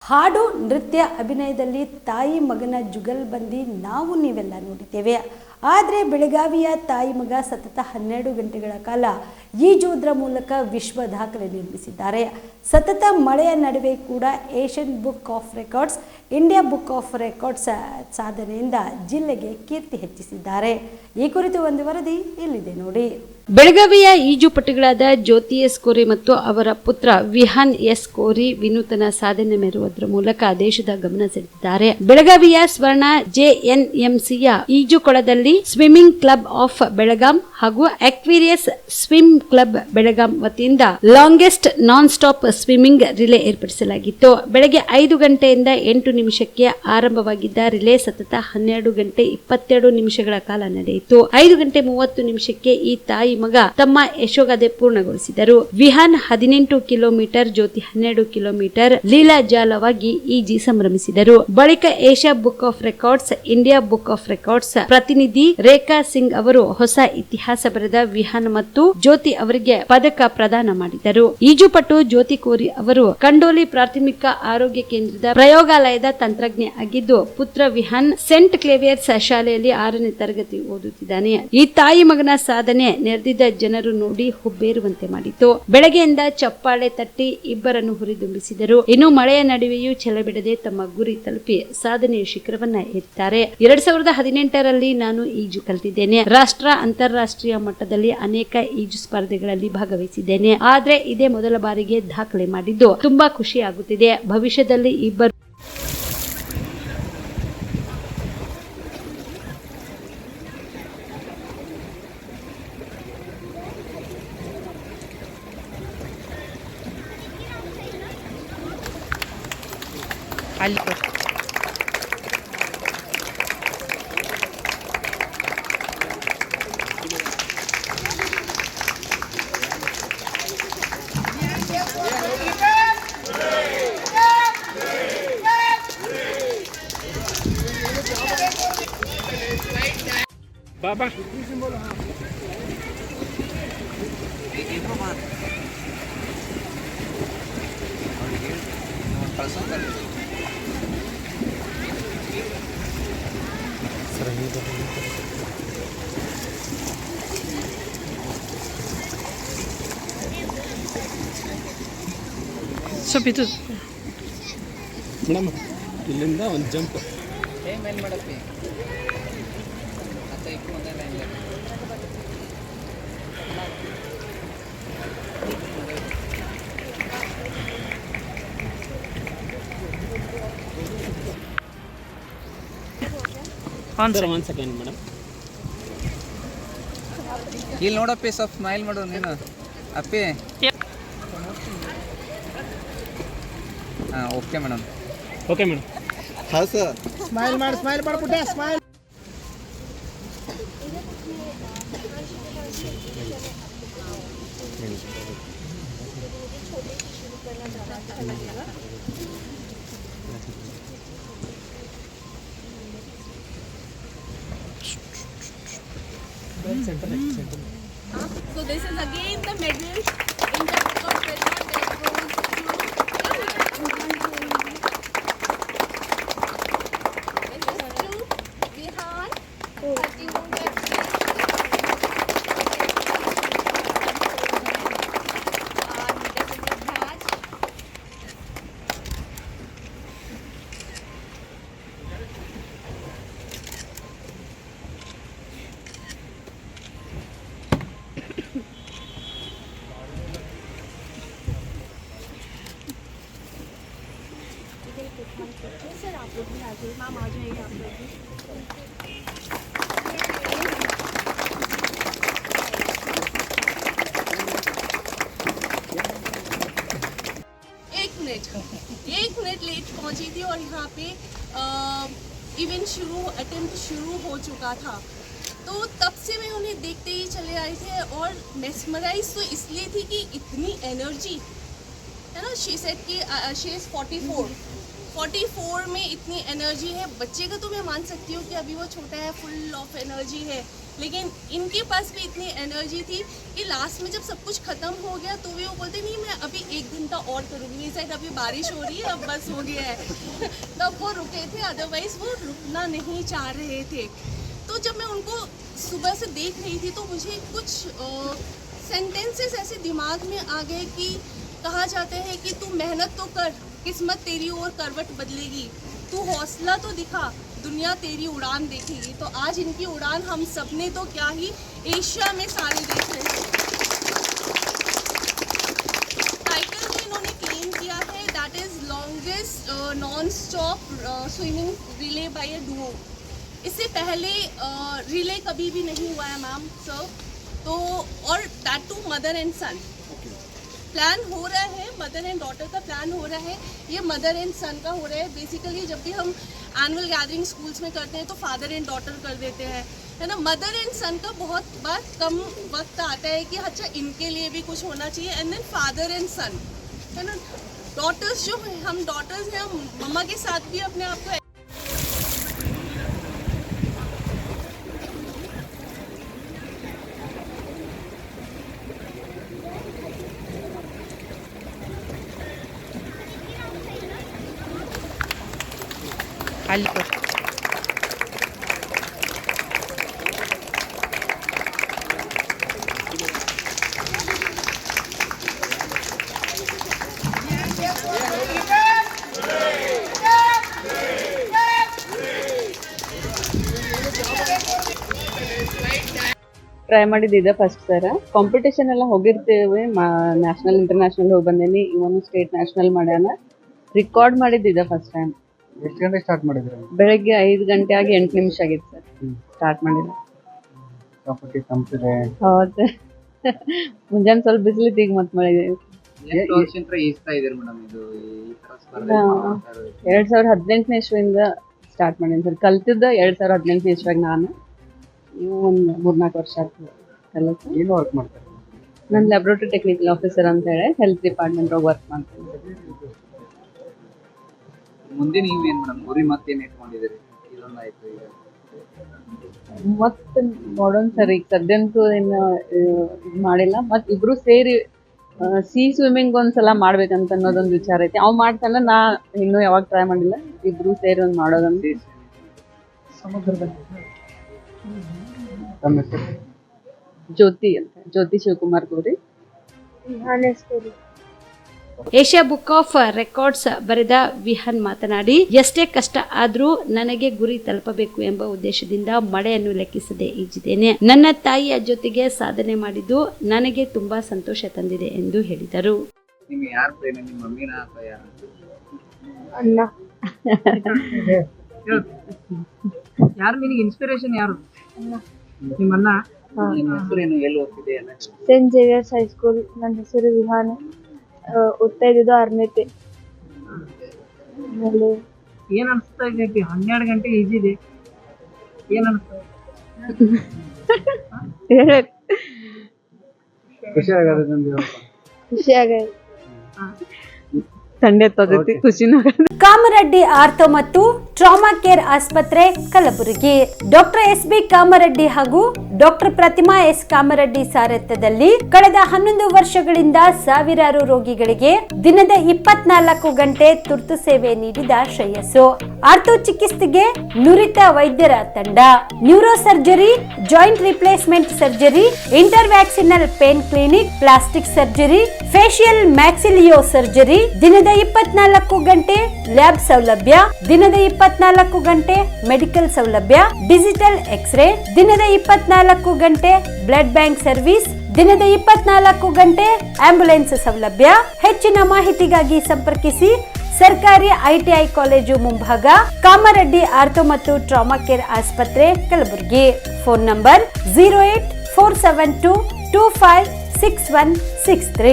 ಹಾಡು ನೃತ್ಯ ಅಭಿನಯದಲ್ಲಿ ತಾಯಿ ಮಗನ ಜುಗಲ್ಬಂದಿ ನಾವು ನೀವೆಲ್ಲ ನೋಡಿದ್ದೇವೆ. ಆದರೆ ಬೆಳಗಾವಿಯ ತಾಯಿ ಮಗ ಸತತ 12 ಗಂಟೆಗಳ ಕಾಲ ಈಜುವುದರ ಮೂಲಕ ವಿಶ್ವ ದಾಖಲೆ ನಿರ್ಮಿಸಿದ್ದಾರೆ. ಸತತ ಮಳೆಯ ನಡುವೆ ಕೂಡ Asian book of records, India book of records ಸಾಧನೆಯಿಂದ ಜಿಲ್ಲೆಗೆ ಕೀರ್ತಿ ಹೆಚ್ಚಿಸಿದ್ದಾರೆ. ಈ ಕುರಿತು ಒಂದು ವರದಿ ಇಲ್ಲಿದೆ ನೋಡಿ. ಬೆಳಗಾವಿಯ ಈಜುಪಟುಗಳಾದ ಜ್ಯೋತಿ ಎಸ್ ಕೋರಿ ಮತ್ತು ಅವರ ಪುತ್ರ ವಿಹಾನ್ ಎಸ್ ಕೋರಿ ವಿನೂತನ ಸಾಧನೆ ಮೆರೆಯುವುದರ ಮೂಲಕ ದೇಶದ ಗಮನ ಸೆಳೆದಿದ್ದಾರೆ. ಬೆಳಗಾವಿಯ ಸ್ವರ್ಣ ಜೆಎನ್ಎಂಸಿಯ ಈಜುಕೊಳದಲ್ಲಿ ಸ್ವಿಮ್ಮಿಂಗ್ ಕ್ಲಬ್ ಆಫ್ ಬೆಳಗಾಂ ಹಾಗೂ ಅಕ್ವೇರಿಯಸ್ ಸ್ವಿಮ್ ಕ್ಲಬ್ ಬೆಳಗಾಂ ವತಿಯಿಂದ longest non stop swimming relay ಏರ್ಪಡಿಸಲಾಗಿತ್ತು. ಬೆಳಗ್ಗೆ 5 ಗಂಟೆಯಿಂದ 8 ನಿಮಿಷಕ್ಕೆ ಆರಂಭವಾಗಿದ್ದ ರಿಲೇ ಸತತ 12 ಗಂಟೆ 22 ನಿಮಿಷಗಳ ಕಾಲ ನಡೆಯಿತು. 5 ಗಂಟೆ 30 ನಿಮಿಷಕ್ಕೆ ಈ ತಾಯಿ ಮಗ ತಮ್ಮ ಯಶೋಗಾಥೆ ಪೂರ್ಣಗೊಳಿಸಿದರು. ವಿಹಾನ್ 18 ಕಿಲೋಮೀಟರ್, ಜ್ಯೋತಿ 12 ಕಿಲೋಮೀಟರ್ ಲೀಲಾಜಾಲವಾಗಿ ಈಜಿ ಸಂಭ್ರಮಿಸಿದರು. ಬಳಿಕ Asia book of records, India book of records ಪ್ರತಿನಿಧಿ ರೇಖಾ ಸಿಂಗ್ ಅವರು ಹೊಸ ಇತಿಹಾಸ ಬರೆದ ವಿಹಾನ್ ಮತ್ತು ಜ್ಯೋತಿ ಅವರಿಗೆ ಪದಕ ಪ್ರದಾನ ಮಾಡಿದರು. ಈಜುಪಟು ಜ್ಯೋತಿ ಕೋರಿ ಅವರು ಕಂಡೋಲಿ ಪ್ರಾಥಮಿಕ ಆರೋಗ್ಯ ಕೇಂದ್ರದ ಪ್ರಯೋಗಾಲಯದ ತಂತ್ರಜ್ಞೆ ಆಗಿದ್ದು, ಪುತ್ರ ವಿಹಾನ್ ಸೆಂಟ್ ಕ್ಲೇವಿಯರ್ಸ್ ಶಾಲೆಯಲ್ಲಿ 6ನೇ ತರಗತಿ ಓದುತ್ತಿದ್ದಾನೆ. ಈ ತಾಯಿ ಮಗನ ಸಾಧನೆ ನೆರೆದಿದ್ದ ಜನರು ನೋಡಿ ಹುಬ್ಬೇರುವಂತೆ ಮಾಡಿತು. ಬೆಳಗ್ಗೆಯಿಂದ ಚಪ್ಪಾಳೆ ತಟ್ಟಿ ಇಬ್ಬರನ್ನು ಹುರಿದುಂಬಿಸಿದರು. ಇನ್ನು ಮಳೆಯ ನಡುವೆಯೂ ಛಲಬಿಡದೆ ತಮ್ಮ ಗುರಿ ತಲುಪಿ ಸಾಧನೆಯ ಶಿಖರವನ್ನ ಏರಿದ್ದಾರೆ. 2018ರಲ್ಲಿ ನಾನು ಈಜು ಕಲಿತಿದ್ದೇನೆ. ರಾಷ್ಟ್ರ, ಅಂತಾರಾಷ್ಟ್ರೀಯ ಮಟ್ಟದಲ್ಲಿ ಅನೇಕ ಈಜು ಸ್ಪರ್ಧೆಗಳಲ್ಲಿ ಭಾಗವಹಿಸಿದ್ದೇನೆ. ಆದ್ರೆ ಇದೇ ಮೊದಲ ಬಾರಿಗೆ ದಾಖಲೆ ಮಾಡಿದ್ದು ತುಂಬಾ ಖುಷಿ ಆಗುತ್ತಿದೆ. ಭವಿಷ್ಯದಲ್ಲಿ ಇಬ್ಬರು बाबा ಸ್ವಲ್ಪ ಇದು ಮೇಡಮ್ ಇಲ್ಲಿಂದ ಒಂದು ಜಂಪ್ ಮೇಲ್ ಮಾಡಪ್ಪಿ ಅಂತ ಇಪ್ಪು ಒಂದೇ ಲೈನ್ ಒಂದು ಸೆಕೆಂಡ್ ಮೇಡಮ್. ಇಲ್ಲಿ ನೋಡಪ್ಪಿ, ಸ್ವಲ್ಪ ಸ್ಮೈಲ್ ಮಾಡು ನೀನು ಅಪ್ಪಿ. ಹಾಂ, ಓಕೆ ಮೇಡಮ್. Okay madam. ಹಾಂ ಸರ್, ಸ್ಮೈಲ್ ಮಾಡಿ ಪುಟ್ಟ smile. So this is again the medal in the book of record that goes to Vihan, 32 sir आप लोग भी आ जाइए, मैम आ जाइए आप लोग भी. एक मिनट लेट पहुंची थी और यहाँ पे इवेंट अटेम्प्ट शुरू हो चुका था, तो तब से मैं उन्हें देखते ही चले आए थे और मेस्मराइज तो इसलिए थी कि इतनी एनर्जी है ना, शी सेड कि शी इज़ 44 में इतनी एनर्जी है। बच्चे का तो मैं मान सकती हूँ कि अभी वो छोटा है, फुल ऑफ एनर्जी है, लेकिन इनके पास भी इतनी एनर्जी थी कि लास्ट में जब सब कुछ ख़त्म हो गया तो भी वो बोलते नहीं मैं अभी 1 घंटा और करूँगी, ये साइड अभी बारिश हो रही है, अब बस हो गया है। तब वो रुके थे, अदरवाइज़ वो रुकना नहीं चाह रहे थे। तो जब मैं उनको सुबह से देख रही थी तो मुझे कुछ सेंटेंसेस ऐसे दिमाग में आ गए कि कहा जाता है कि तू मेहनत तो कर, किस्मत तेरी ओर करवट बदलेगी, तू हौसला तो दिखा, दुनिया तेरी उड़ान देखेगी। तो आज इनकी उड़ान हम सबने तो क्या ही एशिया में सारे देख रहे हैं। टाइटल में इन्होंने क्लेम किया है that is longest non stop swimming relay by a duo. इससे पहले रिले कभी भी नहीं हुआ है मैम सर, तो और that too mother and son. Plan हो रहा है, मदर एंड डॉटर का प्लान हो रहा है, ये मदर एंड सन का हो रहा है। बेसिकली जब भी हम एनुअल गैदरिंग स्कूल्स में करते हैं तो फादर एंड डॉटर कर देते हैं, है ना। मदर एंड सन का बहुत बार कम वक्त आता है कि अच्छा इनके लिए भी कुछ होना चाहिए, एंड देन फादर एंड सन, है ना। डॉटर्स जो हम डॉटर्स हैं, हम मम्मा के साथ भी अपने आप को ಟ್ರೈ ಮಾಡಿದ್ದೆ ಫಸ್ಟ್ ಸರ. ಕಾಂಪಿಟೇಷನ್ ಎಲ್ಲ ಹೋಗಿರ್ತೇವೆ, ನ್ಯಾಷನಲ್ ಇಂಟರ್ನ್ಯಾಷನಲ್ ಹೋಗಿ ಬಂದೇನಿ, ಇವನು ಸ್ಟೇಟ್ ನ್ಯಾಷನಲ್ ಮಾಡ್ಯಾನ. ರಿಕಾರ್ಡ್ ಮಾಡಿದ್ದೆ ಫಸ್ಟ್ ಟೈಮ್. ಎಷ್ಟು ಗಂಟೆ ಸ್ಟಾರ್ಟ್ ಮಾಡಿದ್ರಿ? ಬೆಳಗ್ಗೆ 5 ಗಂಟೆ ಆಗಿ 8 ನಿಮಿಷ ಆಗಿತ್ತು ಸರ್ ಸ್ಟಾರ್ಟ್ ಮಾಡಿದ. ಹೌದು, ಮುಂಜಾನೆ ಸ್ವಲ್ಪ ಬಿಸಿಲಿತ್ತು, ಈಗ ಮತ್ತೆ ಮಳೆ. 2018 ಇಸ್ವಿಯಿಂದ ಸ್ಟಾರ್ಟ್ ಮಾಡೀನಿ ಸರ್. ಕಲ್ತಿದ್ದ 2018 ಇಸ್ವಿಯಾಗ ನಾನು. ಇವು ಒಂದು 3-4 ವರ್ಷ ಆಗ್ತದೆ ಕಲಿತು. ಏನು ವರ್ಕ್ ಮಾಡ್ತಾರೆ? ನಾನು ಲ್ಯಾಬ್ರೋಟರಿ ಟೆಕ್ನಿಕಲ್ ಆಫೀಸರ್ ಅಂತ ಹೇಳಿ ಹೆಲ್ತ್ ಡಿಪಾರ್ಟ್ಮೆಂಟ್ ಒಳಗೆ ವರ್ಕ್ ಮಾಡ್ತೀನಿ. ಮುಂದೆ ನೀವು ಏನು ಮೇಡಮ್ ಗುರಿ ಮತ್ತೇನು ಇಟ್ಕೊಂಡಿದ್ದೀರಿ? ಇದೊಂದಾಯ್ತು, ಈಗ ಮತ್ತೆ ನೋಡೋಣ ಸರ್. ಈಗ ಸದ್ಯಂತೂ ಏನು ಇದು ಮಾಡಿಲ್ಲ. ಮತ್ತು ಇಬ್ರು ಸೇರಿ ಸ್ವಿಮ್ಮಿಂಗ್ ಒಂದ್ಸಲ ಮಾಡ್ಬೇಕಂತ ಅನ್ನೋದೊಂದು ವಿಚಾರ ಐತಿ. ಅವ್ ಮಾಡ್ತಾನೆ, ನಾ ಇನ್ನೂ ಯಾವಾಗ ಟ್ರೈ ಮಾಡಿಲ್ಲ. ಇಬ್ರು ಸೇರಿ ಒಂದು ಮಾಡೋದಂತ. ಜ್ಯೋತಿ ಅಂತ, Jyothi Shivakumar Gowri. Asia book of records ಬರೆದ ವಿಹಾನ್ ಮಾತನಾಡಿ, ಎಷ್ಟೇ ಕಷ್ಟ ಆದ್ರೂ ನನಗೆ ಗುರಿ ತಲುಪಬೇಕು ಎಂಬ ಉದ್ದೇಶದಿಂದ ಮಳೆಯನ್ನು ಲೆಕ್ಕಿಸದೆ ಈಜಿದ್ದೇನೆ. ನನ್ನ ತಾಯಿಯ ಜೊತೆಗೆ ಸಾಧನೆ ಮಾಡಿದ್ದು ನನಗೆ ತುಂಬಾ ಸಂತೋಷ ತಂದಿದೆ ಎಂದು ಹೇಳಿದರು. ನಿಮಗೆ ಯಾರು ಪ್ರೇರಣೆ? ನಿಮ್ಮ ಮಮ್ಮಿನ ಅಥವಾ ಯಾರು? ಅಣ್ಣ. ಯಾರು ನಿನಗೆ ಇನ್ಸ್ಪಿರೇಷನ್? ಯಾರು ನಿಮ್ಮ ಅಣ್ಣ? ನಿಮ್ಮ ಹೆಸರೇನು, ಎಲ್ಲಿ ಓದ್ತಿದೆ? Saint Xavier's high school. ನನ್ನ ಹೆಸರು ವಿಹಾನ್, ಓದ್ತಾ ಇದ್ದಿದ್ದು 6ನೇತೆ. ಆಮೇಲೆ ಏನ್ ಅನಿಸ್ತಾ ಇದೆ? 12 ಗಂಟೆ ಈಜಿದೆ, ಏನ್ ಅನಿಸ್ತಾ? ಖುಷಿ ಆಗದ? ಖುಷಿ ಆಗೈತೆ. ಸಂಡೆ ತೋದೈತಿ, ಖುಷಿನೂ. ಕಾಮರೆಡ್ಡಿ ಆರ್ಥೋ ಮತ್ತು ಟ್ರಾಮಾ ಕೇರ್ ಆಸ್ಪತ್ರೆ ಕಲಬುರಗಿ. ಡಾಕ್ಟರ್ SB ಕಾಮರೆಡ್ಡಿ ಹಾಗೂ ಡಾಕ್ಟರ್ ಪ್ರತಿಮಾ S ಕಾಮರೆಡ್ಡಿ ಸಾರಥ್ಯದಲ್ಲಿ ಕಳೆದ 11 ವರ್ಷಗಳಿಂದ ಸಾವಿರಾರು ರೋಗಿಗಳಿಗೆ ದಿನದ 24 ಗಂಟೆ ತುರ್ತು ಸೇವೆ ನೀಡಿದ ಶ್ರೇಯಸ್ಸು. ಆರ್ಥೋ ಚಿಕಿತ್ಸೆಗೆ ನುರಿತ ವೈದ್ಯರ ತಂಡ, neuro surgery, joint replacement surgery, interventional pain clinic, plastic surgery, facial maxillo surgery, ದಿನದ 24 ಗಂಟೆ ಲ್ಯಾಬ್ ಸೌಲಭ್ಯ, ದಿನದ 24 ಗಂಟೆ ಮೆಡಿಕಲ್ ಸೌಲಭ್ಯ, ಡಿಜಿಟಲ್ ಎಕ್ಸ್ರೇ, ದಿನದ 24 ಗಂಟೆ ಬ್ಲಡ್ ಬ್ಯಾಂಕ್ ಸರ್ವಿಸ್, ದಿನದ 24 ಗಂಟೆ ಆಂಬ್ಯುಲೆನ್ಸ್ ಸೌಲಭ್ಯ. ಹೆಚ್ಚಿನ ಮಾಹಿತಿಗಾಗಿ ಸಂಪರ್ಕಿಸಿ ಸರ್ಕಾರಿ ITI ಕಾಲೇಜು ಮುಂಭಾಗ, ಕಾಮರೆಡ್ಡಿ ಆರ್ಥೋ ಮತ್ತು ಟ್ರಾಮಾ ಕೇರ್ ಆಸ್ಪತ್ರೆ ಕಲಬುರಗಿ. Phone number 084722566163.